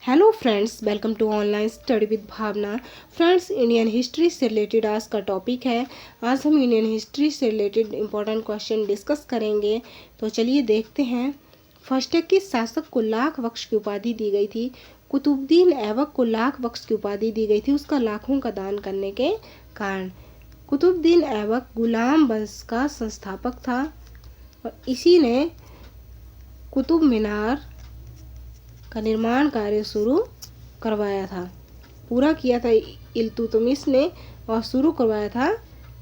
Hello friends, welcome to online study with Bhavna. Friends, Indian history से related आज का topic है। आज हम इंडियन हिस्ट्री से रिलेटेड इंपॉर्टेंट क्वेश्चन डिस्कस करेंगे। तो चलिए देखते हैं। फर्स्ट है, किस शासक को लाख बख्श की उपाधि दी गई थी? कुतुबुद्दीन ऐबक को लाख बख्श की उपाधि दी गई थी उसका लाखों का दान करने के कारण। कुतुबुद्दीन ऐबक गुलाम वंश का संस्थापक था और इसी ने कुतुब मीनार का निर्माण कार्य शुरू करवाया था। पूरा किया था इल्तुतमिश ने और शुरू करवाया था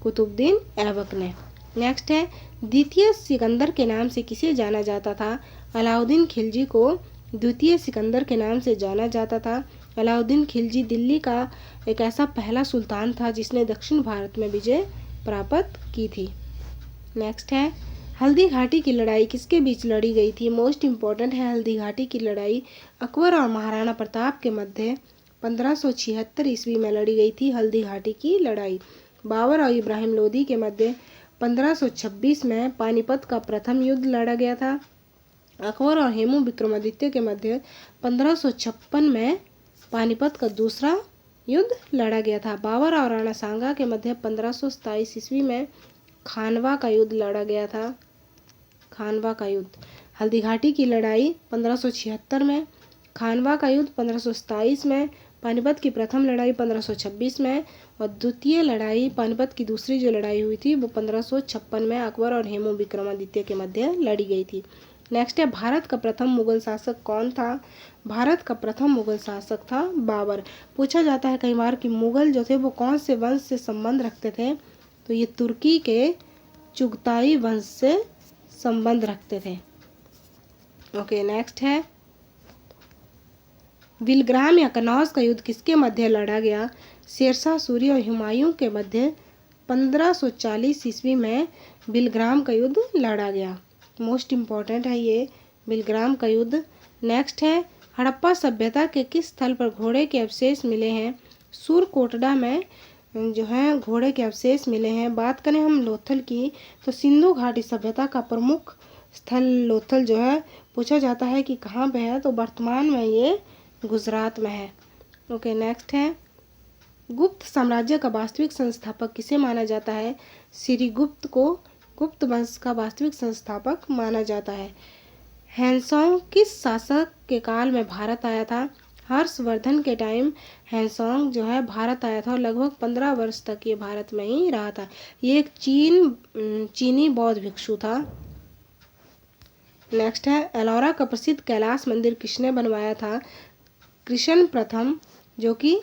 कुतुबुद्दीन ऐबक ने। नेक्स्ट है, द्वितीय सिकंदर के नाम से किसे जाना जाता था? अलाउद्दीन खिलजी को द्वितीय सिकंदर के नाम से जाना जाता था। अलाउद्दीन खिलजी दिल्ली का एक ऐसा पहला सुल्तान था जिसने दक्षिण भारत में विजय प्राप्त की थी। नेक्स्ट है, हल्दी घाटी की लड़ाई किसके बीच लड़ी गई थी? मोस्ट इम्पॉर्टेंट है, हल्दी घाटी की लड़ाई अकबर और महाराणा प्रताप के मध्य 1576 ईस्वी में लड़ी गई थी। हल्दी घाटी की लड़ाई बाबर और इब्राहिम लोदी के मध्य 1526 में पानीपत का प्रथम युद्ध लड़ा गया था। अकबर और हेमू विक्रमादित्य के मध्य 1556 में पानीपत का दूसरा युद्ध लड़ा गया था। बाबर और राणा सांगा के मध्य 1527 ईस्वी में खानवा का युद्ध लड़ा गया था। खानवा का युद्ध। हल्दी घाटी की लड़ाई 1576 में, खानवा का युद्ध 1527 में, पानीपत की प्रथम लड़ाई 1526 में और द्वितीय लड़ाई पानीपत की दूसरी जो लड़ाई हुई थी वो 1556 में अकबर और हेमू विक्रमादित्य के मध्य लड़ी गई थी। नेक्स्ट है, भारत का प्रथम मुगल शासक कौन था? भारत का प्रथम मुगल शासक था बाबर। पूछा जाता है कई बार कि मुगल जो थे वो कौन से वंश से संबंध रखते थे, तो ये तुर्की के चुगताई वंश से संबंध रखते थे। ओके, नेक्स्ट है, बिलग्राम या कनौज का युद्ध किसके मध्य लड़ा गया? शेरशाह सूरी और हुमायूं के मध्य 1540 ईस्वी में बिलग्राम का युद्ध लड़ा गया। मोस्ट इम्पॉर्टेंट है ये बिलग्राम का युद्ध। नेक्स्ट है, हड़प्पा सभ्यता के किस स्थल पर घोड़े के अवशेष मिले हैं? सुरकोटड़ा में जो है घोड़े के अवशेष मिले हैं। बात करें हम लोथल की, तो सिंधु घाटी सभ्यता का प्रमुख स्थल लोथल जो है पूछा जाता है कि कहाँ पे है, तो वर्तमान में ये गुजरात में है। ओके, नेक्स्ट है, गुप्त साम्राज्य का वास्तविक संस्थापक किसे माना जाता है? श्री गुप्त को गुप्त वंश का वास्तविक संस्थापक माना जाता है। हैंसोंग किस शासक के काल में भारत आया था? हर्षवर्धन के टाइम हैंसोंग जो है भारत आया था और लगभग 15 वर्ष तक ये भारत में ही रहा था। ये एक चीनी बौद्ध भिक्षु था। नेक्स्ट है, एलोरा का प्रसिद्ध कैलाश मंदिर किसने बनवाया था? कृष्ण प्रथम जो कि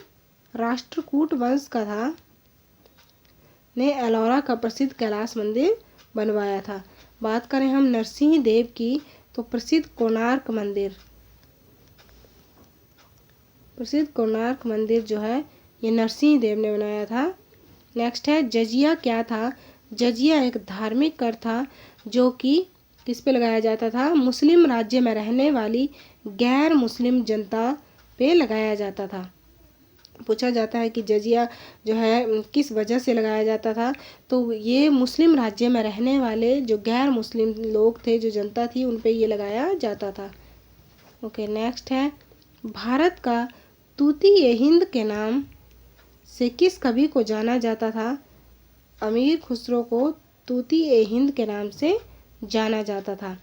राष्ट्रकूट वंश का था ने एलोरा का प्रसिद्ध कैलाश मंदिर बनवाया था। बात करें हम नरसिंह देव की, तो प्रसिद्ध कोणार्क मंदिर जो है ये नरसिंह देव ने बनाया था। नेक्स्ट है, जजिया क्या था? जजिया एक धार्मिक कर था जो कि किस पे लगाया जाता था? मुस्लिम राज्य में रहने वाली गैर मुस्लिम जनता पे लगाया जाता था। पूछा जाता है कि जजिया जो है किस वजह से लगाया जाता था, तो ये मुस्लिम राज्य में रहने वाले जो गैर मुस्लिम लोग थे, जो जनता थी, उन पे ये लगाया जाता था। ओके, नेक्स्ट है, भारत का तूतीय हिंद के नाम से किस कवि को जाना जाता था? अमीर खुसरो को तूतीय हिंद के नाम से जाना जाता था।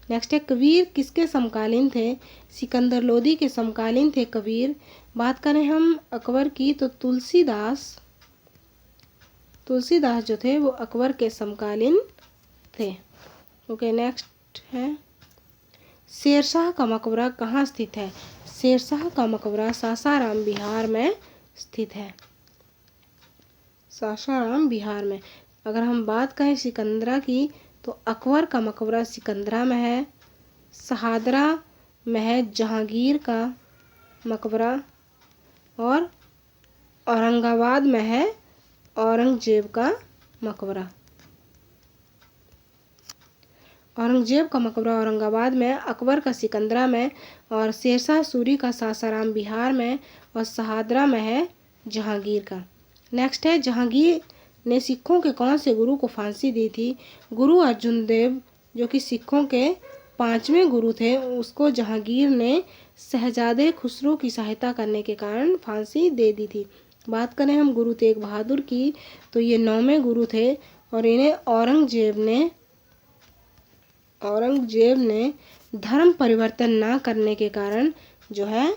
नेक्स्ट है, कबीर किसके समकालीन थे? सिकंदर लोदी के समकालीन थे कबीर। बात करें हम अकबर की, तो तुलसीदास जो थे वो अकबर के समकालीन थे। ओके, नेक्स्ट है, शेरशाह का मकबरा कहाँ स्थित है? शेरशाह का मकबरा सासाराम बिहार में स्थित है। सासाराम बिहार में। अगर हम बात करें सिकंदरा की, तो अकबर का मकबरा सिकंदरा में है। शहादरा में है जहांगीर का मकबरा और औरंगाबाद में है औरंगजेब का मकबरा। औरंगजेब का मकबरा औरंगाबाद में, अकबर का सिकंदरा में और शेरशाह सूरी का सासाराम बिहार में और शहादरा में है जहांगीर का। नेक्स्ट है, जहांगीर ने सिखों के कौन से गुरु को फांसी दी थी? गुरु अर्जुन देव जो कि सिखों के 5वें गुरु थे उसको जहांगीर ने शहजादे खुसरो की सहायता करने के कारण फांसी दे दी थी। बात करें हम गुरु तेग बहादुर की, तो ये 9वें गुरु थे और इन्हें औरंगजेब ने धर्म परिवर्तन ना करने के कारण जो है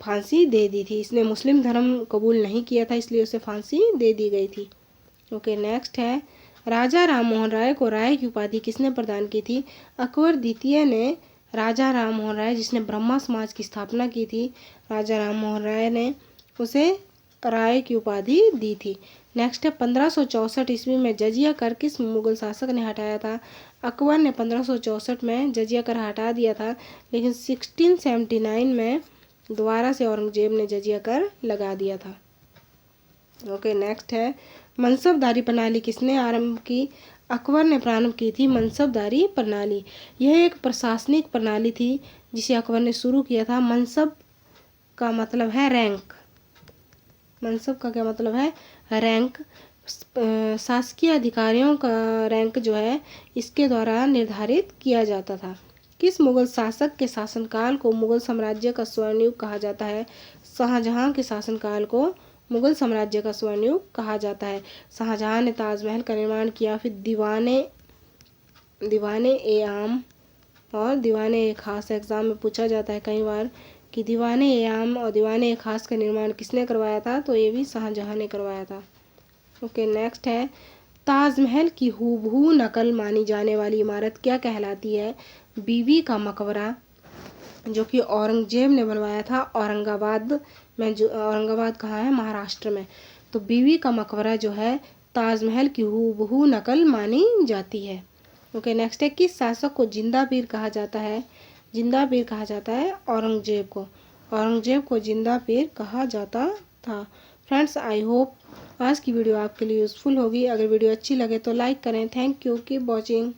फांसी दे दी थी। इसने मुस्लिम धर्म कबूल नहीं किया था, इसलिए उसे फांसी दे दी गई थी। ओके, नेक्स्ट है राजा राम मोहन राय को राय की उपाधि किसने प्रदान की थी? अकबर द्वितीय ने राजा राम मोहन राय, जिसने ब्रह्मा समाज की स्थापना की थी, राजा राम मोहन राय ने उसे राय की उपाधि दी थी। नेक्स्ट है 1564 ईस्वी में जजिया कर किस मुगल शासक ने हटाया था? अकबर ने 1564 में जजिया कर हटा दिया था, लेकिन 1679 में दोबारा से औरंगजेब ने जजिया कर लगा दिया था। ओके, नेक्स्ट है मनसबदारी प्रणाली किसने आरंभ की? अकबर ने प्रारंभ की थी मनसबदारी प्रणाली। यह एक प्रशासनिक प्रणाली थी जिसे अकबर ने शुरू किया था। मनसब का मतलब है रैंक। मनसब का क्या मतलब है? रैंक। शासकीय अधिकारियों का रैंक जो है इसके द्वारा निर्धारित किया जाता था। किस मुगल शासक के शासनकाल को मुगल साम्राज्य का स्वर्णयुग कहा जाता है? शाहजहां के शासनकाल को मुगल साम्राज्य का स्वर्णयुग कहा जाता है। शाहजहां ने ताजमहल का निर्माण किया। फिर दीवाने ए आम और दीवाने ए खास एग्जाम में पूछा जाता है कई बार कि दीवाने ए आम और दीवाने ए खास का निर्माण किसने करवाया था? तो ये भी शाहजहां ने करवाया था। ओके, नेक्स्ट है ताजमहल की हूबहू नकल मानी जाने वाली इमारत क्या कहलाती है? बीबी का मकबरा, जो कि औरंगजेब ने बनवाया था औरंगाबाद में। जो औरंगाबाद कहाँ है? महाराष्ट्र में। तो बीबी का मकबरा जो है ताजमहल की हूबहू नकल मानी जाती है। ओके, नेक्स्ट है किस शासक को जिंदा पीर कहा जाता है? जिंदा पीर कहा जाता है औरंगजेब को। औरंगजेब को जिंदा पीर कहा जाता था। फ्रेंड्स, आई होप आज की वीडियो आपके लिए यूज़फुल होगी। अगर वीडियो अच्छी लगे तो लाइक करें। Thank you, keep watching.